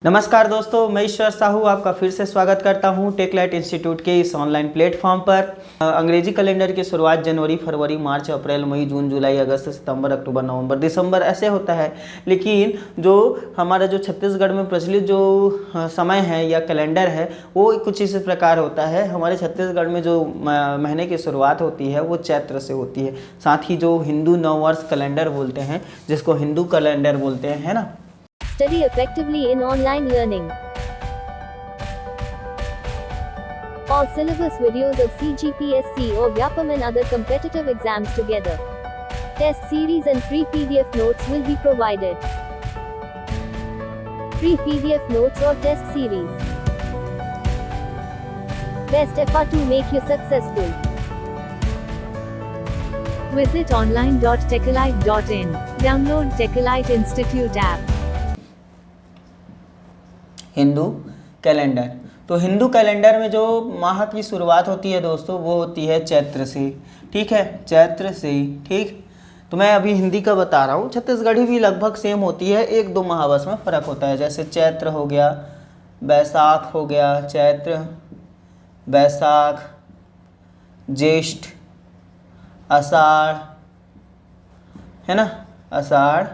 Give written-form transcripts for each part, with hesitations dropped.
नमस्कार दोस्तों, मैं ईश्वर साहू आपका फिर से स्वागत करता हूं टेकलाइट इंस्टीट्यूट के इस ऑनलाइन प्लेटफॉर्म पर। अंग्रेजी कैलेंडर की शुरुआत जनवरी, फरवरी, मार्च, अप्रैल, मई, जून, जुलाई, अगस्त, सितंबर, अक्टूबर, नवंबर, दिसंबर ऐसे होता है। लेकिन जो हमारा जो छत्तीसगढ़ में प्रचलित जो समय है या कैलेंडर है वो कुछ इस प्रकार होता है। हमारे छत्तीसगढ़ में जो महीने की शुरुआत होती है वो चैत्र से होती है। साथ ही जो हिंदू नववर्ष कैलेंडर बोलते हैं, जिसको हिंदू कैलेंडर बोलते हैं, है ना। Study effectively in online learning. All syllabus videos of CGPSC or VYAPM and other competitive exams together. Test series and free PDF notes will be provided. Free PDF notes or test series. Best effort to make you successful. Visit online.techalite.in. Download Techalite Institute app. Hindu calendar. तो Hindu calendar में जो माह की शुरुआत होती है दोस्तों वो होती है चैत्र से। ठीक है, चैत्र से। ठीक, तो मैं अभी हिंदी का बता रहा हूँ। छत्तीसगढ़ी भी लगभग सेम होती है, एक दो माह बस में फ़र्क होता है। जैसे चैत्र हो गया, बैसाख हो गया, चैत्र, बैसाख, ज्येष्ठ, आषाढ़, है ना, आषाढ़,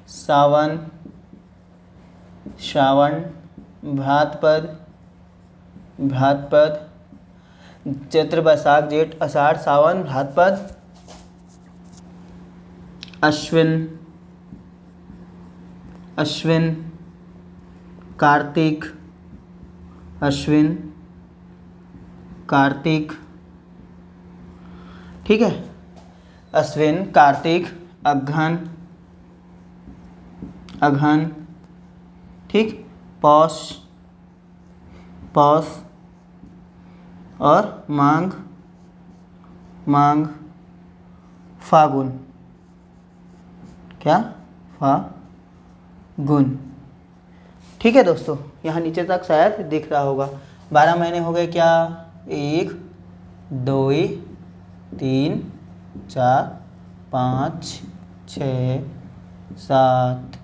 सावन, श्रावण, भाद्रपद, चैत्र, बैसाख, जेठ, आषाढ़, सावन, भाद्रपद, अश्विन, कार्तिक, ठीक है, अश्विन, कार्तिक, अघन, ठीक, पौष और माघ, फागुन। क्या? फागुन। ठीक है दोस्तों, यहाँ नीचे तक शायद दिख रहा होगा। 12 महीने हो गए क्या? 1 2 3 4 5 6 7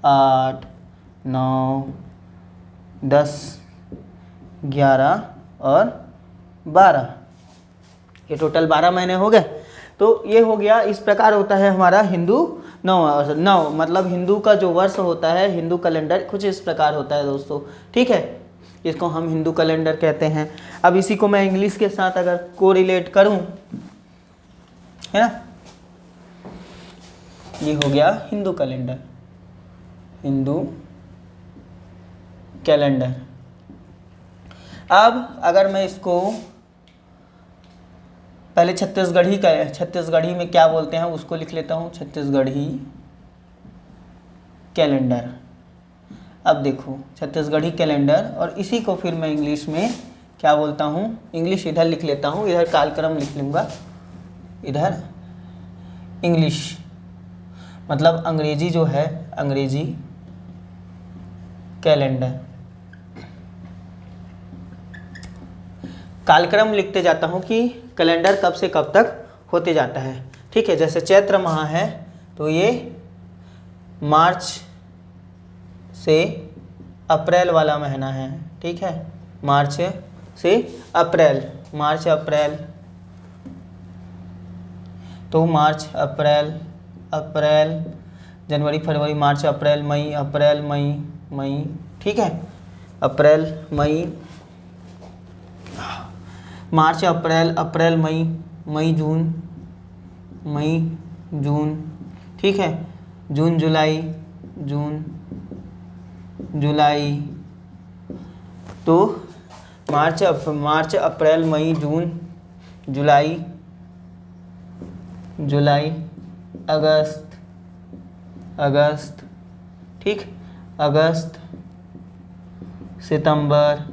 8 9 10 11 और 12, ये टोटल 12 महीने हो गए। तो ये हो गया। इस प्रकार होता है हमारा हिंदू नव मतलब हिंदू का जो वर्ष होता है, हिंदू कैलेंडर कुछ इस प्रकार होता है दोस्तों। ठीक है, इसको हम हिंदू कैलेंडर कहते हैं। अब इसी को मैं इंग्लिश के साथ अगर कोरिलेट करूं, है ना, ये हो गया हिंदू कैलेंडर। अब अगर मैं इसको पहले छत्तीसगढ़ी में क्या बोलते हैं उसको लिख लेता हूँ, छत्तीसगढ़ी कैलेंडर। अब देखो, छत्तीसगढ़ी कैलेंडर, और इसी को फिर मैं इंग्लिश में क्या बोलता हूँ, इंग्लिश इधर लिख लेता हूँ, इधर कालक्रम लिख लूँगा, इधर इंग्लिश मतलब अंग्रेजी जो है, अंग्रेजी कैलेंडर। कालक्रम लिखते जाता हूँ कि कैलेंडर कब से कब तक होते जाता है। ठीक है, जैसे चैत्र माह है तो ये मार्च से अप्रैल वाला महीना है। ठीक है, मार्च से अप्रैल, तो मार्च, अप्रैल, जनवरी, फरवरी, मार्च, अप्रैल, मई, ठीक है, अप्रैल, मई, मार्च, अप्रैल, मई, जून, ठीक है, जून, जुलाई, तो मार्च, अप्रैल, मई, जून, जुलाई, अगस्त, ठीक, अगस्त, सितंबर,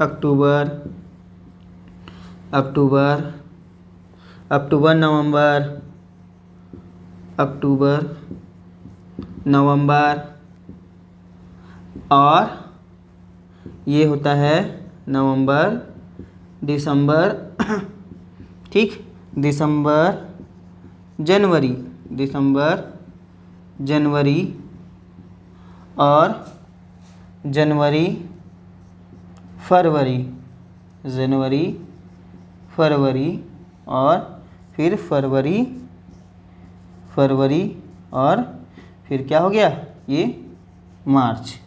अक्टूबर, नवंबर, और ये होता है नवंबर, दिसंबर ठीक, दिसंबर जनवरी, दिसंबर जनवरी और जनवरी फरवरी, जनवरी फरवरी और फिर फरवरी, फरवरी और फिर क्या हो गया ये मार्च,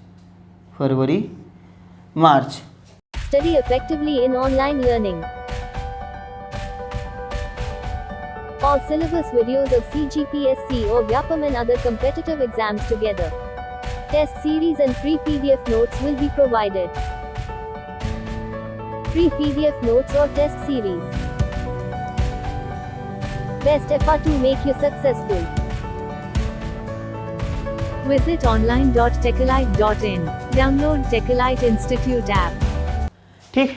फरवरी मार्च। Study effectively in online learning. All syllabus videos of CGPSC or Vyapam and other competitive exams together. Test series and free PDF notes will be provided. Free PDF notes or test series. Best effort to make you successful. Visit online.techalite.in. Download Techalite Institute app. ठीक,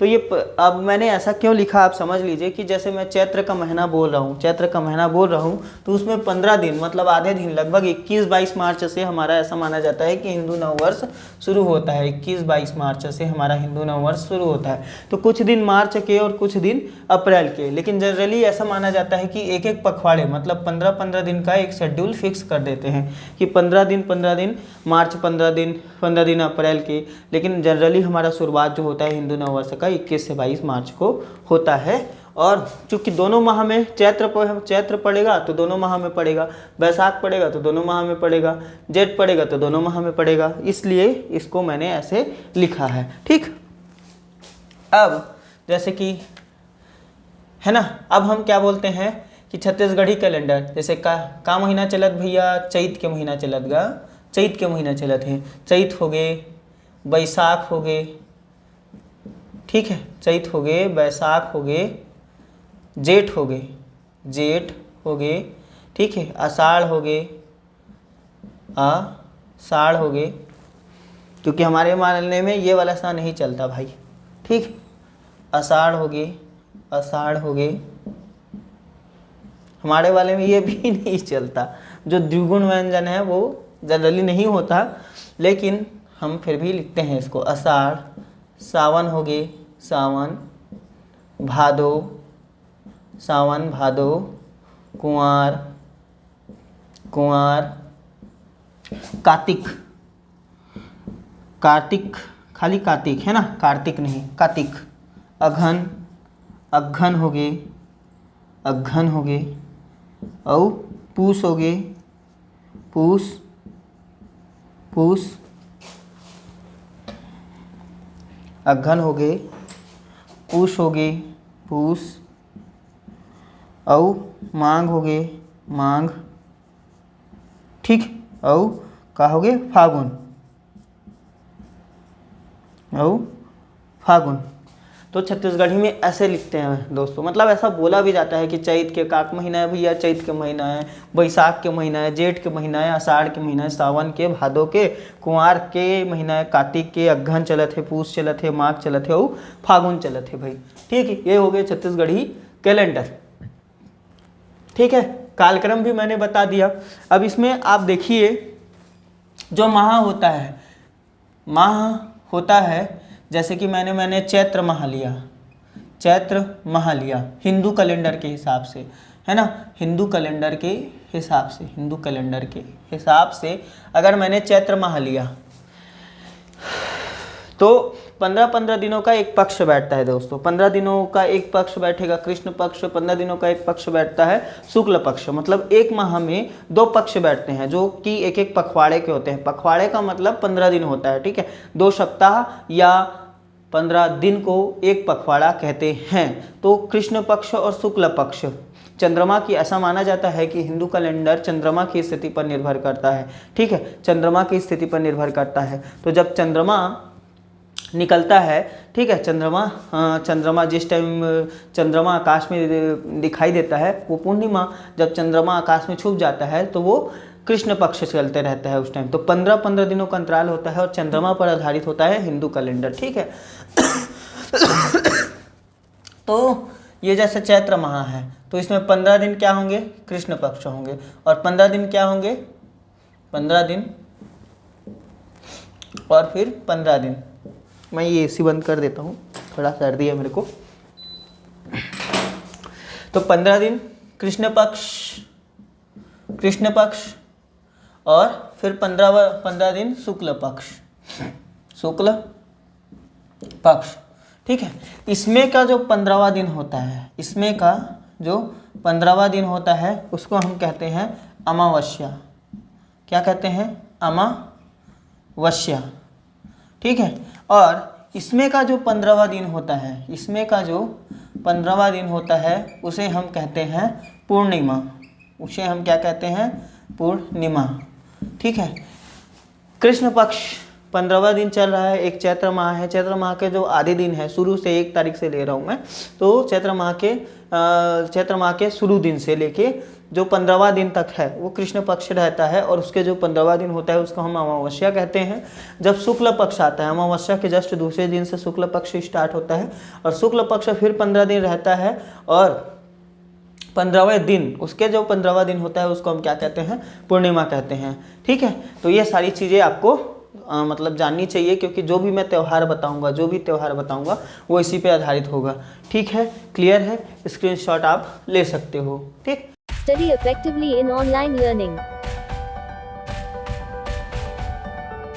तो ये अब मैंने ऐसा क्यों लिखा आप समझ लीजिए कि जैसे मैं चैत्र का महीना बोल रहा हूँ, चैत्र का महीना बोल रहा हूँ, तो उसमें 15 दिन मतलब आधे दिन, लगभग 21-22 मार्च से हमारा ऐसा माना जाता है कि हिंदू नववर्ष शुरू होता है। 21-22 मार्च से हमारा हिंदू नववर्ष शुरू होता है। तो कुछ दिन मार्च के और कुछ दिन अप्रैल के, लेकिन जनरली ऐसा माना जाता है कि एक एक पखवाड़े मतलब 15-15 दिन का एक शेड्यूल फिक्स कर देते हैं कि 15 दिन मार्च, 15 दिन अप्रैल के, लेकिन जनरली हमारा शुरुआत जो होता है हिंदू नववर्ष का 21 से 22 मार्च को होता है। और चूंकि दोनों माह में चैत्र पड़ेगा तो दोनों माह में पड़ेगा, बैसाख पड़ेगा तो दोनों माह में पड़ेगा, जेठ पड़ेगा तो दोनों माह में पड़ेगा, इसलिए इसको मैंने ऐसे लिखा है। ठीक, अब जैसे कि है ना, अब हम क्या बोलते हैं कि छत्तीसगढ़ी कैलेंडर, जैसे का महीना चलत भैया, चैत के महीना चलत गा, चैत के महीना चलत है, चैत हो गए, बैसाख हो गए, ठीक है, चैत हो गए, बैसाख हो गए, जेठ हो गए, जेठ हो गए, ठीक है, आषाढ़ हो गए, आषाढ़ हो गए, क्योंकि हमारे मानने में ये वाला सा नहीं चलता भाई। ठीक, आषाढ़ हो गए, आषाढ़ हो गए, हमारे वाले में ये भी नहीं चलता। जो द्विगुण व्यंजन है वो जनरली नहीं होता, लेकिन हम फिर भी लिखते हैं इसको। आषाढ़, सावन हो गए, सावन, भादो, सावन भादो, कुंवार, कुंवार, कार्तिक, कार्तिक, खाली कार्तिक है ना, कार्तिक नहीं, कार्तिक, अघन, अघन हो गए, अघन हो गए, और पूस हो गए, पूस, पूस, अघन हो गए, पूष हो गए, पूष, और मांग हो गए, मांग, ठीक, और का हो गए, फागुन, और फागुन। तो छत्तीसगढ़ी में ऐसे लिखते हैं दोस्तों, मतलब ऐसा बोला भी जाता है कि चैत के काक महीना है भैया, चैत के महीना है, बैसाख के महीना है, जेठ के महीना है, आषाढ़ के महीना है, सावन के, भादो के, कुंवार के महीना है, कार्तिक के, अघन चलत है, पूस चलत है, माघ चलत है, और फागुन चलत है भाई। ठीक है, ये हो गए छत्तीसगढ़ी कैलेंडर। ठीक है, कालक्रम भी मैंने बता दिया। अब इसमें आप देखिए जो माह होता है, माह होता है, जैसे कि मैंने चैत्र माह लिया, चैत्र माह लिया हिंदू कैलेंडर के हिसाब से, है ना, हिंदू कैलेंडर के हिसाब से, हिंदू कैलेंडर के हिसाब से अगर मैंने चैत्र माह लिया तो 15-15 दिनों का एक पक्ष बैठता है दोस्तों। 15 दिनों का एक पक्ष बैठेगा कृष्ण पक्ष, 15 दिनों का एक पक्ष बैठता है शुक्ल पक्ष। मतलब एक माह में 2 पक्ष बैठते हैं जो कि एक एक पखवाड़े के होते हैं। पखवाड़े का मतलब 15 दिन होता है, ठीक है। 2 सप्ताह या 15 दिन को एक पखवाड़ा कहते हैं। तो कृष्ण पक्ष और शुक्ल पक्ष चंद्रमा की, ऐसा माना जाता है कि हिंदू कैलेंडर चंद्रमा की स्थिति पर निर्भर करता है, ठीक है, चंद्रमा की स्थिति पर निर्भर करता है। तो जब चंद्रमा निकलता है, ठीक है, चंद्रमा जिस टाइम चंद्रमा आकाश में दिखाई देता है वो पूर्णिमा, जब चंद्रमा आकाश में छुप जाता है तो वो कृष्ण पक्ष चलते रहता है उस टाइम। तो 15-15 दिनों का अंतराल होता है और चंद्रमा पर आधारित होता है हिंदू कैलेंडर, ठीक है। तो ये जैसे चैत्र माह है तो इसमें 15 दिन क्या होंगे, कृष्ण पक्ष होंगे, और 15 दिन क्या होंगे, 15 दिन, और फिर 15 दिन। मैं ये एसी बंद कर देता हूँ, थोड़ा सर्दी है मेरे को। तो 15 दिन कृष्ण पक्ष और फिर 15 दिन शुक्ल पक्ष। ठीक है, इसमें का जो 15वां दिन होता है, इसमें का जो 15वां दिन होता है उसको हम कहते हैं अमावस्या। क्या कहते हैं? अमावस्या। ठीक है, और इसमें का जो 15वां दिन होता है, इसमें का जो 15वां दिन होता है उसे हम कहते हैं पूर्णिमा। उसे हम क्या कहते हैं? पूर्णिमा। ठीक है, कृष्ण पक्ष 15वां दिन चल रहा है, एक चैत्र माह है। चैत्र माह के जो आधे दिन है, शुरू से 1 तारीख से ले रहा हूँ मैं, तो चैत्र माह के शुरू दिन से लेके जो 15वां दिन तक है वो कृष्ण पक्ष रहता है, और उसके जो 15वां दिन होता है उसको हम अमावस्या कहते हैं। जब शुक्ल पक्ष आता है, अमावस्या के जस्ट दूसरे दिन से शुक्ल पक्ष स्टार्ट होता है, और शुक्ल पक्ष फिर 15 दिन रहता है, और 15वें दिन, उसके जो 15वां दिन होता है उसको हम क्या कहते हैं? पूर्णिमा कहते हैं। ठीक है, तो ये सारी चीज़ें आपको मतलब जाननी चाहिए, क्योंकि जो भी मैं त्यौहार बताऊंगा वो इसी पे आधारित होगा। ठीक है, क्लियर है? स्क्रीनशॉट आप ले सकते हो। ठीक, Study effectively in online learning.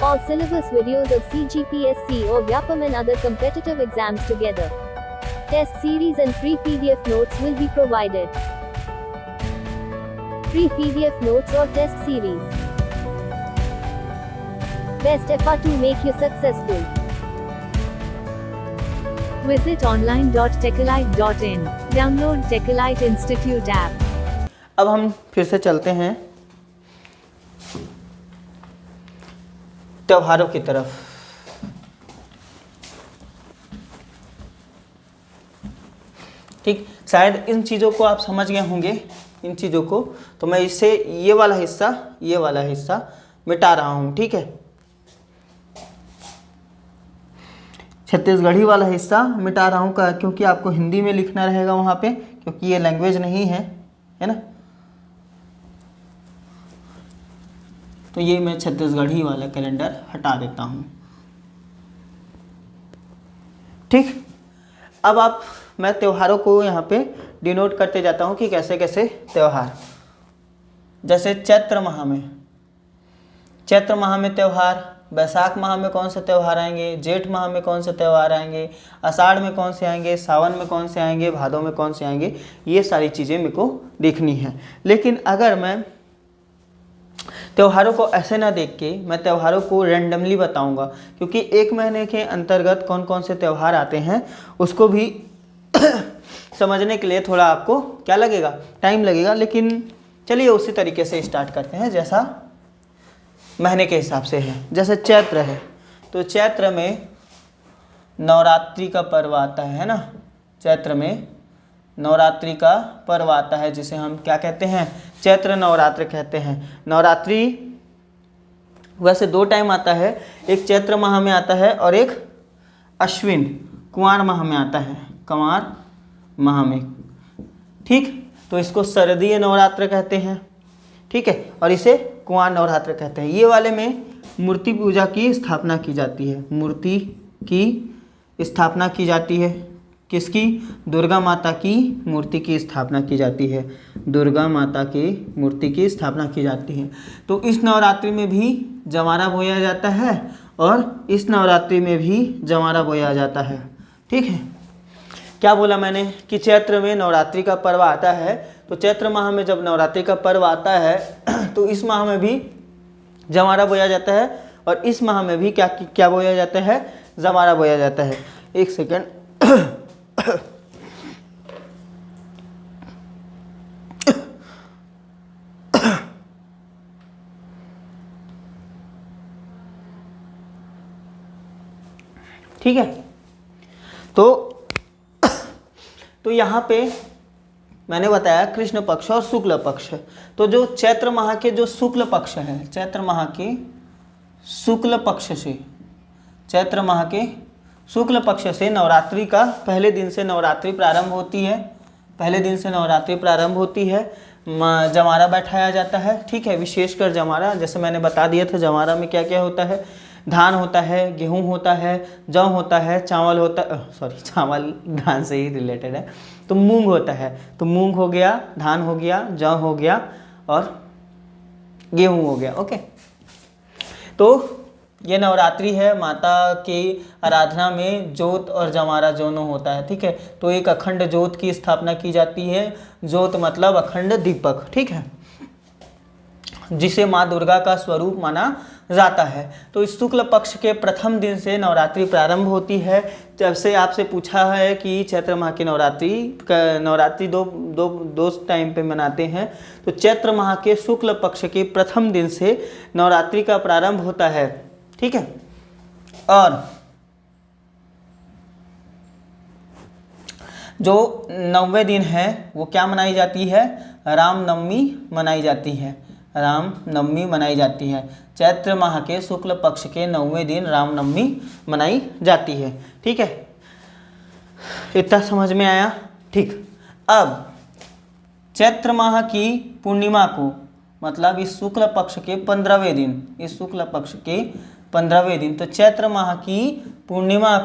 All syllabus videos of CGPSC or Vyapam and other competitive exams together. Test series and free PDF notes will be provided. Free PDF notes or test series. Best effort to make you successful. Visit online.techalite.in. Download Techalite Institute app. अब हम फिर से चलते हैं त्योहारों की तरफ। ठीक, शायद इन चीज़ों को आप समझ गए होंगे, इन चीज़ों को, तो मैं इससे ये वाला हिस्सा मिटा रहा हूँ। ठीक है, छत्तीसगढ़ी वाला हिस्सा मिटा रहा हूँ क्योंकि आपको हिंदी में लिखना रहेगा वहाँ पे, क्योंकि ये लैंग्वेज नहीं है ना। तो ये मैं छत्तीसगढ़ी वाला कैलेंडर हटा देता हूँ। ठीक, अब मैं त्योहारों को यहाँ पे डिनोट करते जाता हूँ कि कैसे कैसे त्योहार। जैसे चैत्र माह में त्यौहार, बैसाख माह में कौन से त्यौहार आएंगे, जेठ माह में कौन से त्यौहार आएंगे, आषाढ़ में कौन से आएंगे, सावन में कौन से आएंगे, भादों में कौन से आएंगे, ये सारी चीज़ें मेरे को देखनी है। लेकिन अगर मैं त्योहारों को ऐसे ना देख के मैं त्योहारों को रैंडमली बताऊंगा, क्योंकि एक महीने के अंतर्गत कौन कौन से त्यौहार आते हैं उसको भी समझने के लिए थोड़ा आपको क्या लगेगा? टाइम लगेगा। लेकिन चलिए उसी तरीके से स्टार्ट करते हैं जैसा महीने के हिसाब से है। जैसे चैत्र है, तो चैत्र में नवरात्रि का पर्व आता है ना। चैत्र में नवरात्रि का पर्व आता है जिसे हम क्या कहते हैं? चैत्र नवरात्र कहते हैं। नवरात्रि वैसे 2 टाइम आता है, एक चैत्र माह में आता है और एक अश्विन कुंवार माह में आता है, कुंवार माह में। ठीक, तो इसको शारदीय नवरात्र कहते हैं। ठीक है, और इसे कुंवार नवरात्र कहते हैं। ये वाले में मूर्ति पूजा की स्थापना की जाती है। मूर्ति की स्थापना की जाती है। किसकी? दुर्गा माता की मूर्ति की स्थापना की जाती है। दुर्गा माता की मूर्ति की स्थापना की जाती है। तो इस नवरात्रि में भी जवारा बोया जाता है और इस नवरात्रि में भी जवारा बोया जाता है। ठीक है, क्या बोला मैंने कि चैत्र में नवरात्रि का पर्व आता है। तो चैत्र माह में जब नवरात्रि का पर्व आता है तो इस माह में भी जवारा बोया जाता है, और इस माह में भी क्या बोया जाता है? जवारा बोया जाता है। एक सेकेंड। ठीक है, तो यहाँ पे मैंने बताया कृष्ण पक्ष और शुक्ल पक्ष। तो जो चैत्र माह के जो शुक्ल पक्ष है, चैत्र माह के शुक्ल पक्ष से, चैत्र माह के शुक्ल पक्ष से नवरात्रि का पहले दिन से नवरात्रि प्रारंभ होती है। पहले दिन से नवरात्रि प्रारंभ होती है, जमारा बैठाया जाता है। ठीक है, विशेषकर जमारा, जैसे मैंने बता दिया था जमारा में क्या क्या होता है। धान होता है, गेहूँ होता है, जौ होता है, चावल होता चावल धान से ही रिलेटेड है, तो मूंग होता है, तो मूंग हो गया, धान हो गया, जौ हो गया और गेहूँ हो गया। ओके, तो ये नवरात्रि है, माता की आराधना में जोत और जमारा दोनों होता है। ठीक है, तो एक अखंड जोत की स्थापना की जाती है। जोत मतलब अखंड दीपक, ठीक है, जिसे माँ दुर्गा का स्वरूप माना जाता है। तो इस शुक्ल पक्ष के प्रथम दिन से नवरात्रि प्रारंभ होती है। जब से आपसे पूछा है कि चैत्र माह की नवरात्रि दो टाइम पे मनाते हैं, तो चैत्र माह के शुक्ल पक्ष के प्रथम दिन से नवरात्रि का प्रारंभ होता है। ठीक है, और जो 90वें दिन है वो क्या मनाई जाती है? रामनवमी मनाई जाती है। रामनवमी मनाई जाती है। चैत्र माह के शुक्ल पक्ष के 9वें दिन रामनवमी मनाई जाती है। ठीक है, इतना समझ में आया? ठीक, अब चैत्र माह की पूर्णिमा को, मतलब इस शुक्ल पक्ष के 15वें दिन, इस शुक्ल पक्ष के 15वें दिन, तो चैत्र माह की पूर्णिमा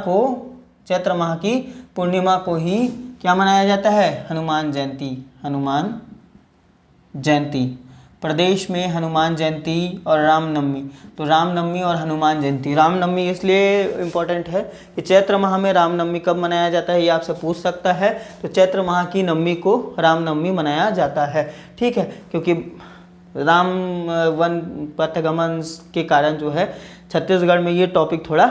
को ही क्या मनाया जाता है? हनुमान जयंती। हनुमान जयंती, प्रदेश में हनुमान जयंती और रामनवमी। तो रामनवमी और हनुमान जयंती, रामनवमी इसलिए इम्पोर्टेंट है कि चैत्र माह में रामनवमी कब मनाया जाता है, ये आपसे पूछ सकता है। तो चैत्र माह की नवमी को रामनवमी मनाया जाता है। ठीक है, क्योंकि राम वन पथगमन के कारण जो है छत्तीसगढ़ में ये टॉपिक थोड़ा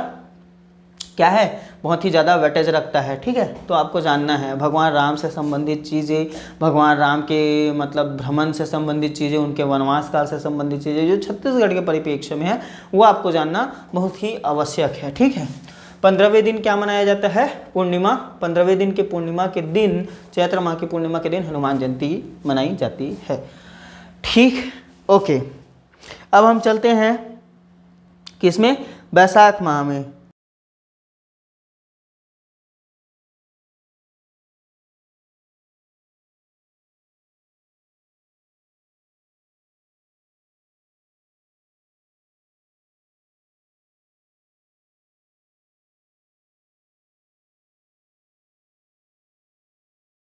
क्या है, बहुत ही ज़्यादा वेटेज रखता है। ठीक है, तो आपको जानना है भगवान राम से संबंधित चीज़ें, भगवान राम के मतलब भ्रमण से संबंधित चीज़ें, उनके वनवास काल से संबंधित चीज़ें जो छत्तीसगढ़ के परिप्रेक्ष्य में है, वो आपको जानना बहुत ही आवश्यक है। ठीक है, 15वें दिन क्या मनाया जाता है? पूर्णिमा। 15वें दिन के पूर्णिमा के दिन, चैत्र माह की पूर्णिमा के दिन हनुमान जयंती मनाई जाती है। ठीक, ओके, अब हम चलते हैं किसमें? बैसाख माह में।